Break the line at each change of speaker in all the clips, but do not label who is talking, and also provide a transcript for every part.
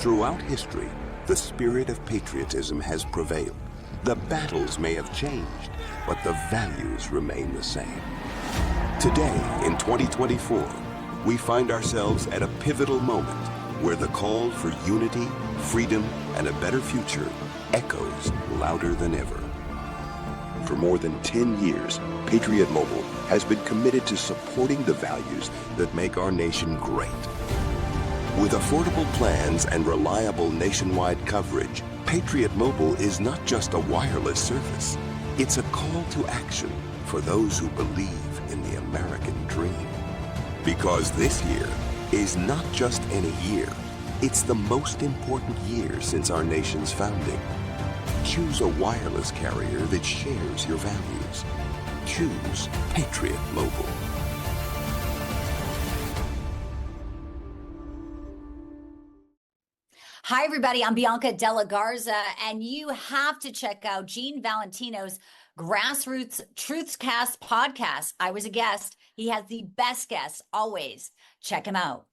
Throughout history, the spirit of patriotism has prevailed. The battles may have changed, but the values remain the same. Today, in 2024, we find ourselves at a pivotal moment where the call for unity, freedom, and a better future echoes louder than ever. For more than 10 years, Patriot Mobile has been committed to supporting the values that make our nation great. With affordable plans and reliable nationwide coverage, Patriot Mobile is not just a wireless service. It's a call to action for those who believe in the American dream. Because this year is not just any year, it's the most important year since our nation's founding. Choose a wireless carrier that shares your values. Choose Patriot Mobile.
Hi, everybody. I'm Bianca Della Garza, and you have to check out Gene Valentino's Grassroots Truthscast podcast. I was a guest. He has the best guests always. Check him out.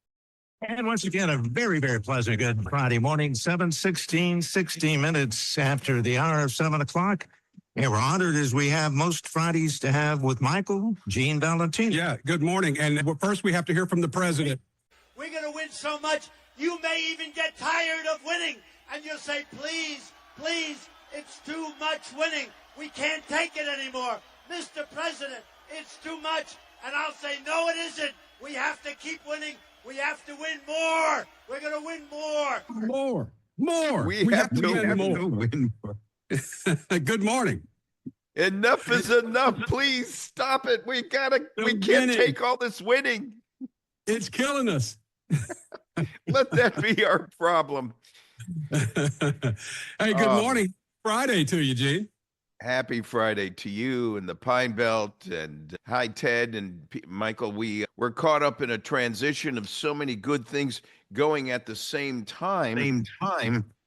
And once again, a very, very pleasant good Friday morning, 7:16, 16 minutes after the hour of 7 o'clock. And we're honored, as we have most Fridays, to have with Michael, Gene Valentino.
Yeah, good morning. And first we have to hear from the president.
We're going to win so much, you may even get tired of winning. And you'll say, please, please, it's too much winning. We can't take it anymore. Mr. President, it's too much. And I'll say, no, it isn't. We have to keep winning. We have to win more. We're going to win more.
More.
We have to win more.
Good morning.
Enough is enough. Please stop it. We can't take all this winning.
It's killing us.
Let that be our problem.
Hey, good morning. Friday to you, Gene.
Happy Friday to you and the Pine Belt, and hi, Ted and Michael. We're caught up in a transition of so many good things going at the same time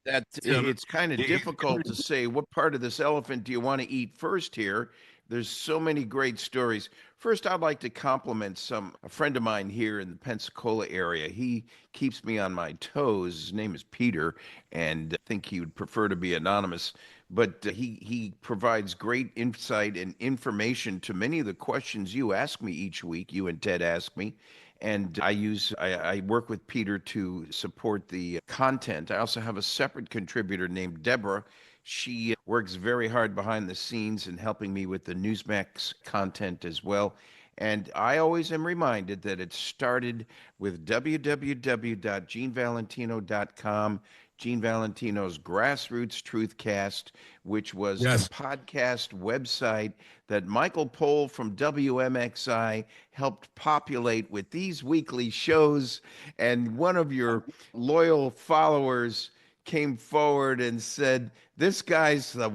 that it's kind of difficult to say what part of this elephant do you want to eat first here. There's so many great stories. First, I'd like to compliment a friend of mine here in the Pensacola area. He keeps me on my toes. His name is Peter, and I think he would prefer to be anonymous. But he provides great insight and information to many of the questions you ask me each week, you and Ted ask me. And I work with Peter to support the content. I also have a separate contributor named Deborah. She works very hard behind the scenes in helping me with the Newsmax content as well. And I always am reminded that it started with www.genevalentino.com, Gene Valentino's Grassroots Truthcast, which was a podcast website that Michael Pohl from WMXI helped populate with these weekly shows. And one of your loyal followers came forward and said, this guy's the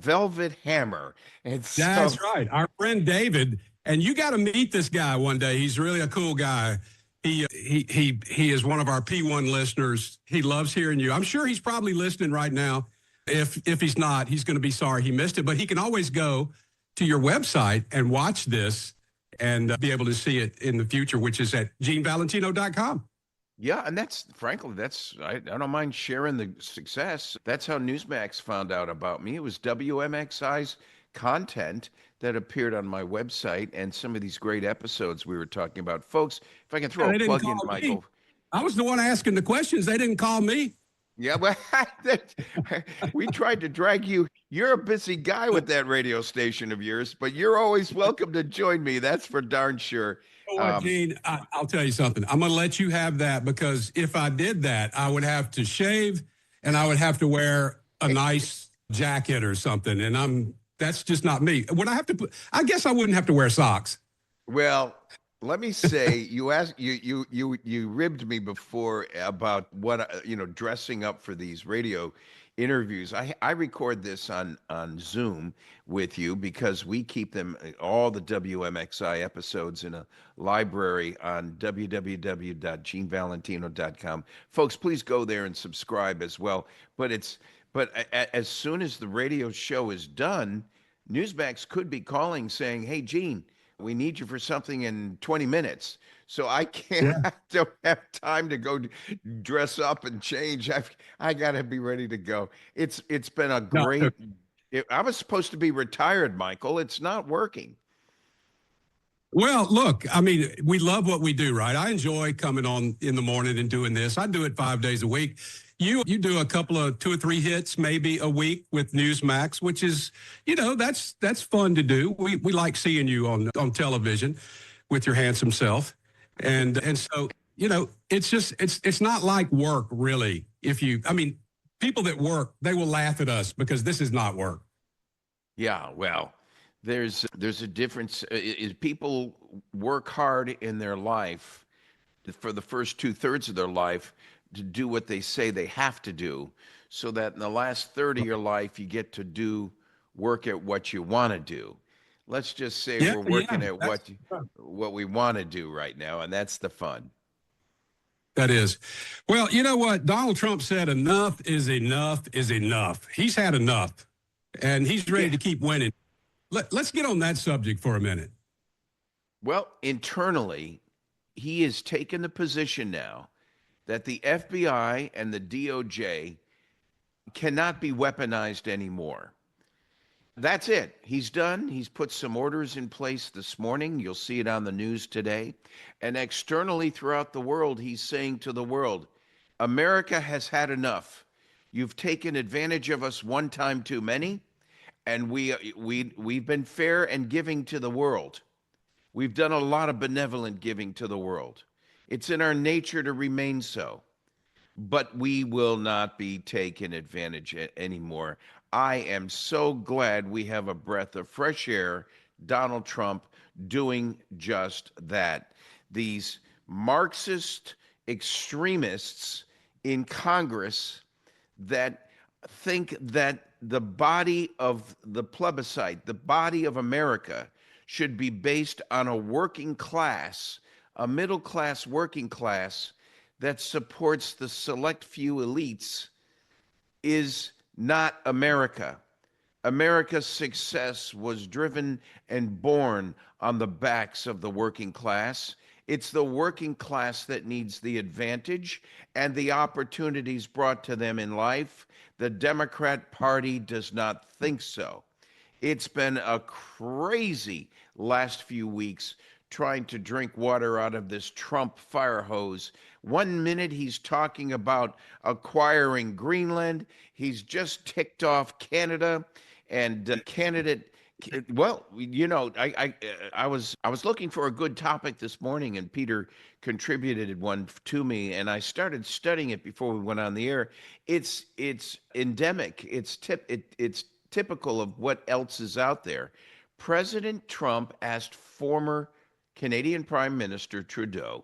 Velvet Hammer. And so,
that's right. Our friend David, and you got to meet this guy one day. He's really a cool guy. He is one of our P1 listeners. He loves hearing you. I'm sure he's probably listening right now. If he's not, he's going to be sorry he missed it. But he can always go to your website and watch this and be able to see it in the future, which is at genevalentino.com.
Yeah, and frankly, I don't mind sharing the success. That's how Newsmax found out about me. It was WMXI's content that appeared on my website and some of these great episodes we were talking about. Folks, if I can throw a plug in, Michael.
I was the one asking the questions. They didn't call me.
Yeah, well, we tried to drag you. You're a busy guy with that radio station of yours, but you're always welcome to join me. That's for darn sure.
Gene, I'll tell you something. I'm going to let you have that, because if I did that, I would have to shave and I would have to wear a nice jacket or something. And that's just not me. I guess I wouldn't have to wear socks.
Well, let me say, you ribbed me before about what, dressing up for these radio interviews. I record this on Zoom with you because we keep them, all the WMXI episodes, in a library on www.genevalentino.com. Folks, please go there and subscribe as well. But as soon as the radio show is done, Newsmax could be calling saying, hey, Gene, we need you for something in 20 minutes. So I can't, I don't have time to go dress up and change. I got to be ready to go. It's been a
No,
great, I was supposed to be retired, Michael. It's not working.
well, look, I mean, we love what we do, right? I enjoy coming on in the morning and doing this. I do it 5 days a week. You do a couple of 2 or 3 hits maybe a week with Newsmax, which is, that's fun to do. We like seeing you on television with your handsome self. And so, it's not like work really. People that work, they will laugh at us because this is not work.
Yeah, well, there's a difference. Is people work hard in their life for the first 2/3 of their life to do what they say they have to do, so that in the last third of your life you get to do work at what you want to do. Let's just say we're working at what we want to do right now, and that's the fun.
That is. Well, you know what? Donald Trump said enough is enough is enough. He's had enough, and he's ready to keep winning. Let's get on that subject for a minute.
Well, internally, he has taken the position now that the FBI and the DOJ cannot be weaponized anymore. That's it. He's done. He's put some orders in place this morning. You'll see it on the news today. And externally throughout the world, he's saying to the world, America has had enough. You've taken advantage of us one time too many, and we've been fair and giving to the world. We've done a lot of benevolent giving to the world. It's in our nature to remain so. But we will not be taken advantage anymore. I am so glad we have a breath of fresh air, Donald Trump, doing just that. These Marxist extremists in Congress that think that the body of the plebiscite, the body of America, should be based on a working class, a middle class working class that supports the select few elites, is not America. America's success was driven and born on the backs of the working class. It's the working class that needs the advantage and the opportunities brought to them in life. The Democrat Party does not think so. It's been a crazy last few weeks trying to drink water out of this Trump fire hose. 1 minute he's talking about acquiring Greenland. He's just ticked off Canada and candidate. Well, I was looking for a good topic this morning, and Peter contributed one to me, and I started studying it before we went on the air. It's endemic. It's typical of what else is out there. President Trump asked former Canadian Prime Minister Trudeau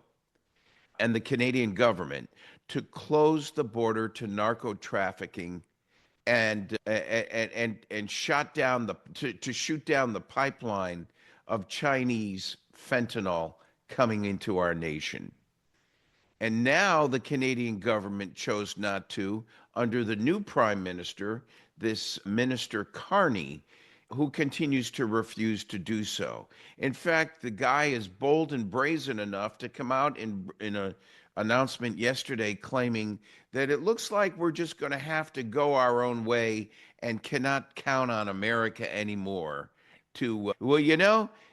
and the Canadian government to close the border to narco trafficking and shut down to shoot down the pipeline of Chinese fentanyl coming into our nation. And now the Canadian government chose not to, under the new Prime Minister, this Minister Carney, who continues to refuse to do so. In fact, the guy is bold and brazen enough to come out in an announcement yesterday claiming that it looks like we're just going to have to go our own way and cannot count on America anymore.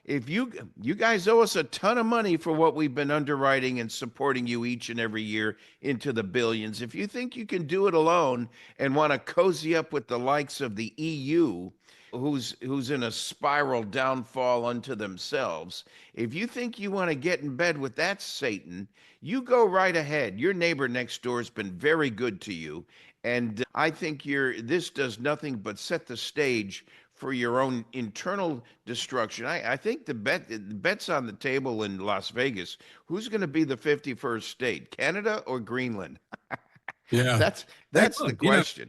If you guys owe us a ton of money for what we've been underwriting and supporting you each and every year into the billions. If you think you can do it alone and want to cozy up with the likes of the EU, who's in a spiral downfall unto themselves, if you think you want to get in bed with that Satan, you go right ahead. Your neighbor next door has been very good to you, and I think this does nothing but set the stage for your own internal destruction. I think the bet's on the table in Las Vegas. Who's going to be the 51st state, Canada or Greenland?
Yeah,
that's the question.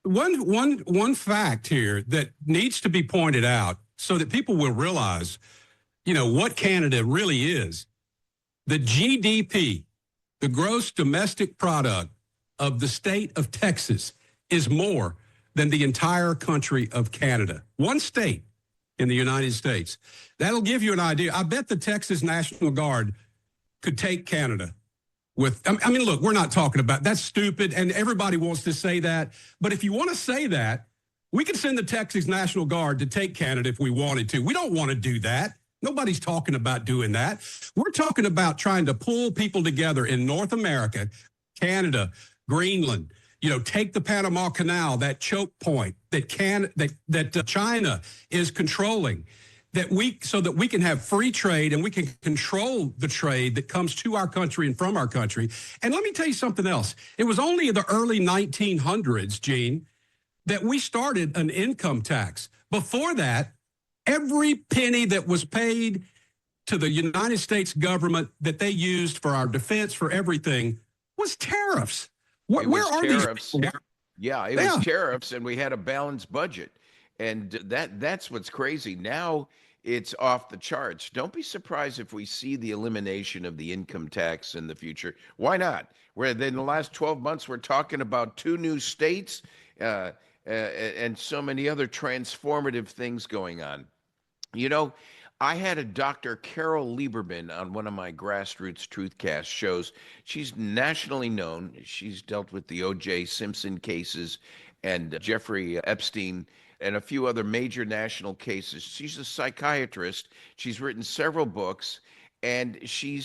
One fact here that needs to be pointed out so that people will realize, what Canada really is. The GDP, the gross domestic product of the state of Texas, is more than the entire country of Canada. One state in the United States. That'll give you an idea. I bet the Texas National Guard could take Canada with, I mean, look, we're not talking about, that's stupid, and everybody wants to say that. But if you want to say that, we could send the Texas National Guard to take Canada if we wanted to. We don't want to do that. Nobody's talking about doing that. We're talking about trying to pull people together in North America, Canada, Greenland, take the Panama Canal, that choke point that China is controlling, so that we can have free trade and we can control the trade that comes to our country and from our country. And let me tell you something else. It was only in the early 1900s, Gene, that we started an income tax. Before that, every penny that was paid to the United States government that they used for our defense, for everything, was tariffs. Where are
tariffs.
these?
Yeah, it was tariffs, and we had a balanced budget. And that's what's crazy. Now it's off the charts. Don't be surprised if we see the elimination of the income tax in the future. Why not? Where in the last 12 months, we're talking about 2 new states and so many other transformative things going on. I had a Dr. Carol Lieberman on one of my Grassroots Truthcast shows. She's nationally known. She's dealt with the O.J. Simpson cases and Jeffrey Epstein and a few other major national cases. She's a psychiatrist. She's written several books, and she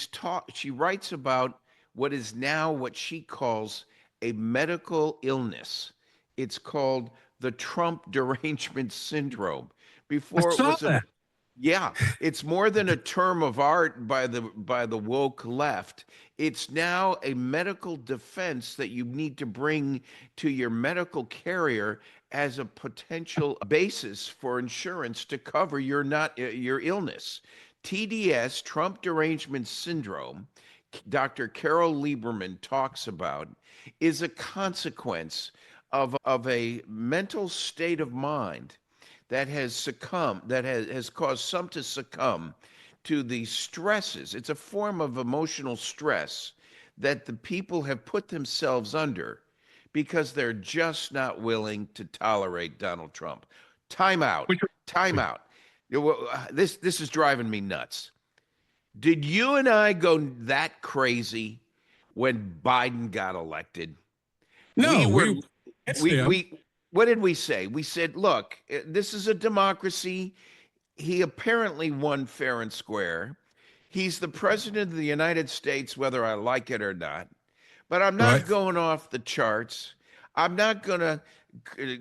writes about what is now what she calls a medical illness. It's called the Trump derangement syndrome. Before it was that. Yeah, it's more than a term of art by the woke left. It's now a medical defense that you need to bring to your medical carrier as a potential basis for insurance to cover your illness. TDS, Trump derangement syndrome, Dr. Carol Lieberman talks about, is a consequence of a mental state of mind that has caused some to succumb to the stresses. It's a form of emotional stress that the people have put themselves under because they're just not willing to tolerate Donald Trump. Time out. This is driving me nuts. Did you and I go that crazy when Biden got elected?
No,
what did we say? We said, look, this is a democracy. He apparently won fair and square. He's the president of the United States, whether I like it or not. But I'm not going off the charts. I'm not going to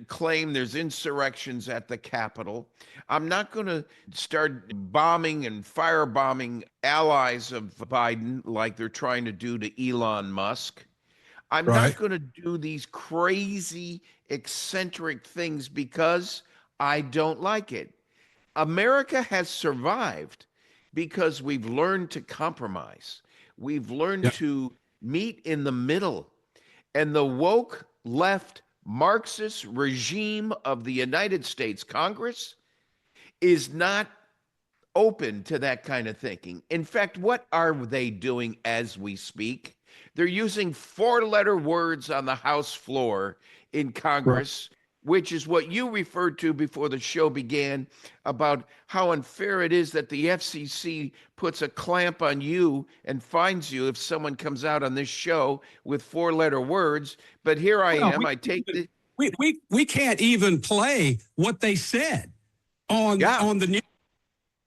claim there's insurrections at the Capitol. I'm not going to start bombing and firebombing allies of Biden like they're trying to do to Elon Musk. I'm not going to do these crazy, eccentric things because I don't like it. America has survived because we've learned to compromise. We've learned to meet in the middle. And the woke left Marxist regime of the United States Congress is not open to that kind of thinking. In fact, what are they doing as we speak? They're using 4-letter words on the House floor in Congress, which is what you referred to before the show began about how unfair it is that the FCC puts a clamp on you and fines you if someone comes out on this show with 4-letter words. But here I am.
We can't even play what they said on the news.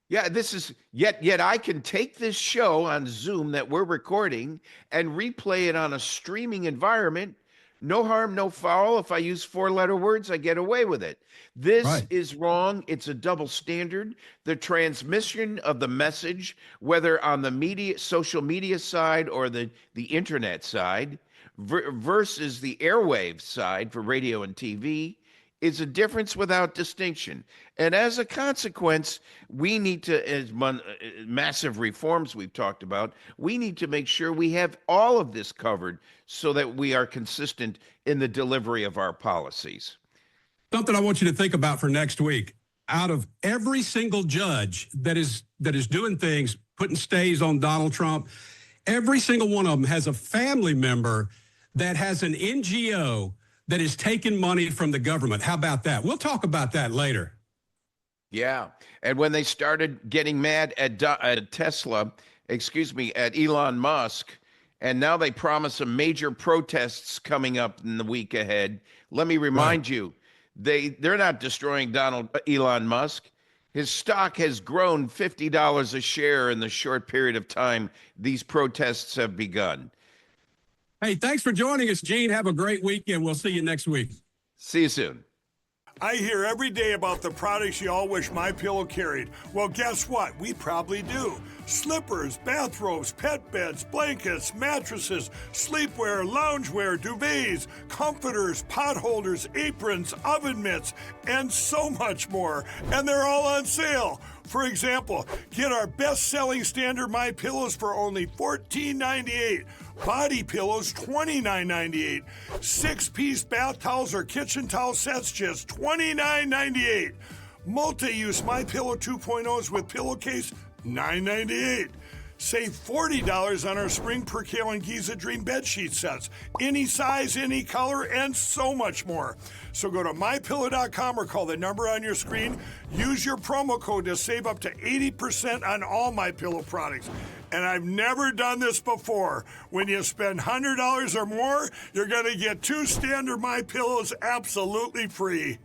Yeah, this is yet I can take this show on Zoom that we're recording and replay it on a streaming environment. No harm, no foul. If I use 4-letter words, I get away with it. This is wrong. It's a double standard. The transmission of the message, whether on the social media side or the internet side, versus the airwave side for radio and TV, is a difference without distinction. And as a consequence, we need to, as massive reforms we've talked about, we need to make sure we have all of this covered so that we are consistent in the delivery of our policies.
Something I want you to think about for next week. Out of every single judge that is doing things, putting stays on Donald Trump, every single one of them has a family member that has an NGO that is taking money from the government. How about that? We'll talk about that later.
Yeah. And when they started getting mad at Tesla at Elon Musk, and now they promise some major protests coming up in the week ahead. Let me remind you, they're not destroying Elon Musk. His stock has grown $50 a share in the short period of time these protests have begun.
Hey, thanks for joining us, Gene. Have a great weekend. We'll see you next week.
See you soon.
I hear every day about the products you all wish MyPillow carried. Well, guess what? We probably do. Slippers, bathrobes, pet beds, blankets, mattresses, sleepwear, loungewear, duvets, comforters, pot holders, aprons, oven mitts, and so much more. And they're all on sale. For example, get our best-selling standard MyPillows for only $14.98. Body pillows, $29.98. 6-piece bath towels or kitchen towel sets, just $29.98. Multi-use MyPillow 2.0s with pillowcase, $9.98. Save $40 on our Spring Percale and Giza Dream bedsheet sets. Any size, any color, and so much more. So go to MyPillow.com or call the number on your screen. Use your promo code to save up to 80% on all MyPillow products. And I've never done this before. When you spend $100 or more, you're going to get 2 standard MyPillows absolutely free.